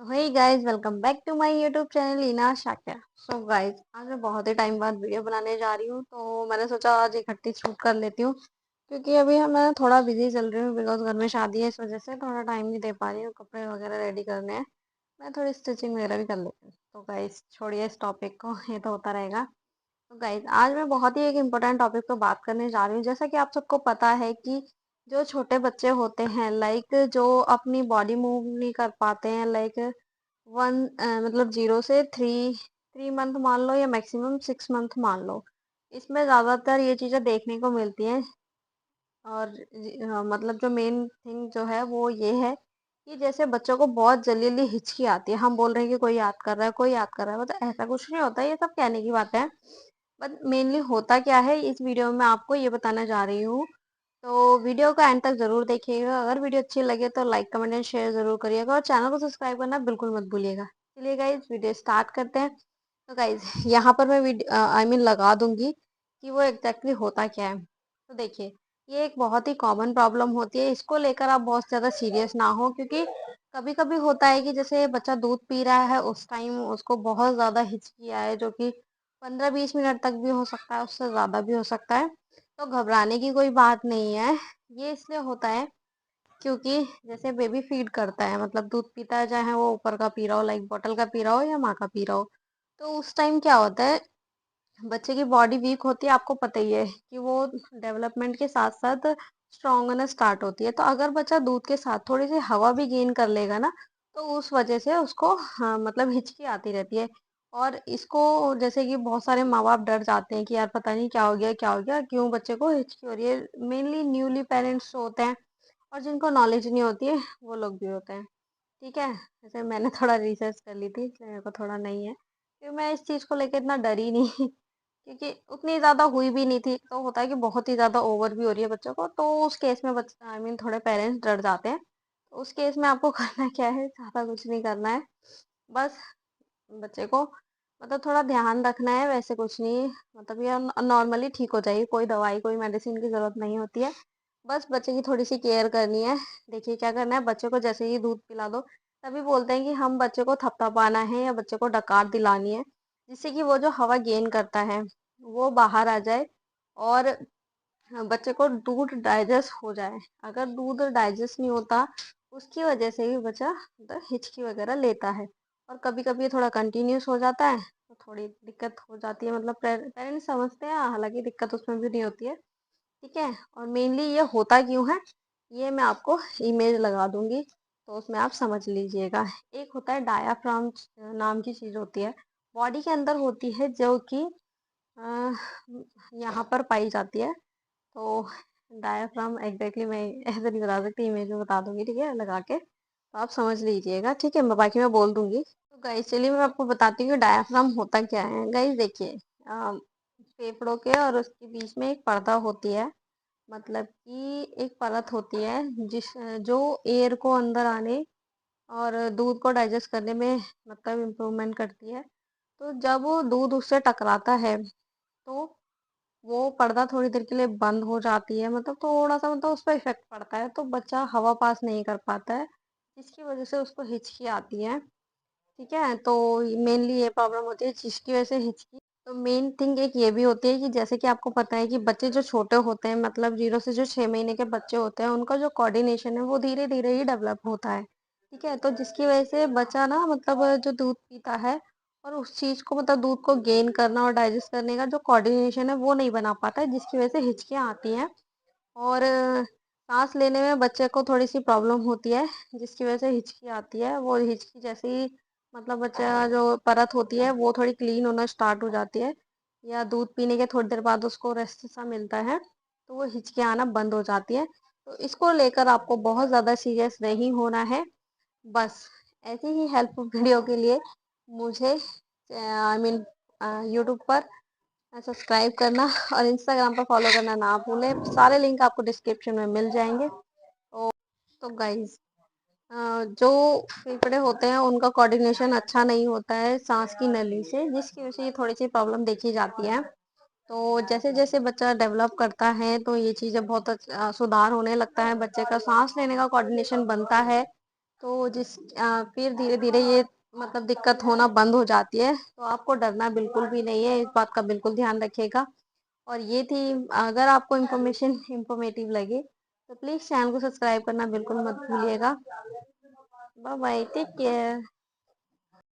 Hey guys, welcome back to my YouTube channel Leena Shakya. So guys, आज मैं बहुत ही time बाद वीडियो बनाने जा रही हूँ, तो मैंने सोचा आज इकट्ठी शूट कर लेती हूँ। क्योंकि अभी मैं थोड़ा बिजी चल रही हूँ, बिकॉज घर में शादी है, इस वजह से थोड़ा टाइम नहीं दे पा रही हूँ। कपड़े वगैरह रेडी करने हैं, मैं थोड़ी स्टिचिंग वगैरह भी कर लेती हूँ। तो गाइस छोड़िए इस टॉपिक को, ये तो होता रहेगा। तो गाइज आज मैं बहुत ही एक इम्पोर्टेंट टॉपिक पे बात करने जा रही हूँ। जैसा कि आप सबको पता है कि जो छोटे बच्चे होते हैं, लाइक जो अपनी बॉडी मूव नहीं कर पाते हैं, लाइक मतलब 0 से 3 मंथ मान लो, या मैक्सिमम 6 मंथ मान लो। इसमें ज़्यादातर ये चीज़ें देखने को मिलती हैं। और मतलब जो मेन थिंग जो है वो ये है कि जैसे बच्चों को बहुत जल्दी जल्दी हिचकी आती है। हम बोल रहे हैं कि कोई याद कर रहा है, कोई याद कर रहा है, मतलब ऐसा कुछ नहीं होता, ये सब कहने की बात है। बट मेनली होता क्या है, इस वीडियो में आपको ये बताना जा रही हूँ। तो वीडियो का एंड तक जरूर देखिएगा। अगर वीडियो अच्छी लगे तो लाइक कमेंट एंड शेयर जरूर करिएगा, और चैनल को सब्सक्राइब करना बिल्कुल मत भूलिएगा। चलिए गाइज वीडियो स्टार्ट करते हैं। तो गाइज यहाँ पर मैं वीडियो आई मीन लगा दूंगी कि वो एग्जैक्टली होता क्या है। तो देखिए, ये एक बहुत ही कॉमन प्रॉब्लम होती है। इसको लेकर आप बहुत ज़्यादा सीरियस ना हो, क्योंकि कभी कभी होता है कि जैसे बच्चा दूध पी रहा है, उस टाइम उसको बहुत ज़्यादा हिचकी आए, जो कि 15-20 मिनट तक भी हो सकता है, उससे ज़्यादा भी हो सकता है। तो घबराने की कोई बात नहीं है। ये इसलिए होता है क्योंकि जैसे बेबी फीड करता है, मतलब दूध पीता है, चाहे वो ऊपर का पी रहा हो, लाइक बॉटल का पी रहा हो या माँ का पी रहा हो। तो उस टाइम क्या होता है, बच्चे की बॉडी वीक होती है। आपको पता ही है कि वो डेवलपमेंट के साथ साथ स्ट्रांग होना स्टार्ट होती है। तो अगर बच्चा दूध के साथ थोड़ी सी हवा भी गेन कर लेगा ना, तो उस वजह से उसको हाँ, मतलब हिचकी आती रहती है। और इसको जैसे कि बहुत सारे माँ बाप डर जाते हैं कि यार पता नहीं क्या हो गया, क्या हो गया, क्यों बच्चे को हिचकी हो रही है। मेनली न्यूली पेरेंट्स होते हैं, और जिनको नॉलेज नहीं होती है वो लोग भी होते हैं। ठीक है, जैसे मैंने थोड़ा रिसर्च कर ली थी, इसलिए मेरे को थोड़ा नहीं है, क्योंकि मैं इस चीज़ को लेकर इतना डरी नहीं। क्योंकि उतनी ज़्यादा हुई भी नहीं थी। तो होता है कि बहुत ही ज़्यादा ओवर भी हो रही है बच्चों को, तो उस केस में बच्चा आई मीन थोड़े पेरेंट्स डर जाते हैं। तो उस केस में आपको करना क्या है, ज़्यादा कुछ नहीं करना है। बस बच्चे को मतलब थोड़ा ध्यान रखना है, वैसे कुछ नहीं। मतलब ये नॉर्मली ठीक हो जाएगी, कोई दवाई कोई मेडिसिन की ज़रूरत नहीं होती है। बस बच्चे की थोड़ी सी केयर करनी है। देखिए क्या करना है, बच्चे को जैसे ही दूध पिला दो, तभी बोलते हैं कि हम बच्चे को थपथपाना है या बच्चे को डकार दिलानी है, जिससे कि वो जो हवा गेन करता है वो बाहर आ जाए, और बच्चे को दूध डाइजेस्ट हो जाए। अगर दूध डाइजेस्ट नहीं होता, उसकी वजह से भी बच्चा मतलब हिचकी वगैरह लेता है। और कभी कभी थोड़ा कंटिन्यूस हो जाता है, तो थोड़ी दिक्कत हो जाती है। मतलब पेरेंट्स समझते हैं, हालांकि दिक्कत उसमें भी नहीं होती है। ठीक है, और मेनली ये होता क्यों है, ये मैं आपको इमेज लगा दूंगी, तो उसमें आप समझ लीजिएगा। एक होता है डायाफ्राम नाम की चीज़ होती है, बॉडी के अंदर होती है, जो कि अ, यहाँ पर पाई जाती है। तो डायाफ्राम एग्जैक्टली मैं ऐसे नहीं बता सकती, इमेज में बता दूंगी, ठीक है, लगा के, तो आप समझ लीजिएगा। ठीक है, मैं बाकी मैं बोल दूंगी। तो गाइस चलिए मैं आपको बताती हूँ कि डायाफ्राम होता क्या है। गाइस देखिए, फेफड़ों के और उसके बीच में एक पर्दा होती है, मतलब कि एक परत होती है, जो एयर को अंदर आने और दूध को डाइजेस्ट करने में मतलब इम्प्रूवमेंट करती है। तो जब वो दूध उससे टकराता है, तो वो पर्दा थोड़ी देर के लिए बंद हो जाती है, मतलब थोड़ा सा मतलब उस पर इफेक्ट पड़ता है, तो बच्चा हवा पास नहीं कर पाता है, जिसकी वजह से उसको हिचकी आती है। ठीक है, तो मेनली ये प्रॉब्लम होती है जिसकी वजह से हिचकी। तो मेन थिंग एक ये भी होती है कि जैसे कि आपको पता है कि बच्चे जो छोटे होते हैं, मतलब 0 से जो 6 महीने के बच्चे होते हैं, उनका जो कोऑर्डिनेशन है वो धीरे धीरे ही डेवलप होता है। ठीक है, तो जिसकी वजह से बच्चा ना, मतलब जो दूध पीता है, और उस चीज को मतलब दूध को गेन करना और डाइजेस्ट करने का जो कोऑर्डिनेशन है वो नहीं बना पाता है, जिसकी वजह से हिचकियाँ आती हैं। और सांस लेने में बच्चे को थोड़ी सी प्रॉब्लम होती है, जिसकी वजह से हिचकी आती है। वो हिचकी जैसे ही मतलब बच्चा जो परत होती है वो थोड़ी क्लीन होना स्टार्ट हो जाती है, या दूध पीने के थोड़ी देर बाद उसको रेस्ट सा मिलता है, तो वो हिचकी आना बंद हो जाती है। तो इसको लेकर आपको बहुत ज़्यादा सीरियस नहीं होना है। बस ऐसी ही हेल्पफुल वीडियो के लिए मुझे आई मीन यूट्यूब पर सब्सक्राइब करना और इंस्टाग्राम पर फॉलो करना ना भूलें। सारे लिंक आपको डिस्क्रिप्शन में मिल जाएंगे। तो गाइज, जो फेफड़े होते हैं उनका कोऑर्डिनेशन अच्छा नहीं होता है सांस की नली से, जिसकी वजह से ये थोड़ी सी प्रॉब्लम देखी जाती है। तो जैसे जैसे बच्चा डेवलप करता है, तो ये चीज़ें बहुत सुधार होने लगता है, बच्चे का सांस लेने का कोऑर्डिनेशन बनता है। तो फिर धीरे-धीरे ये मतलब दिक्कत होना बंद हो जाती है, तो आपको डरना बिल्कुल भी नहीं है, इस बात का बिल्कुल ध्यान रखिएगा। और ये थी, अगर आपको इन्फॉर्मेशन इन्फॉर्मेटिव लगे, तो प्लीज़ चैनल को सब्सक्राइब करना बिल्कुल मत भूलिएगा। Bye bye, take care.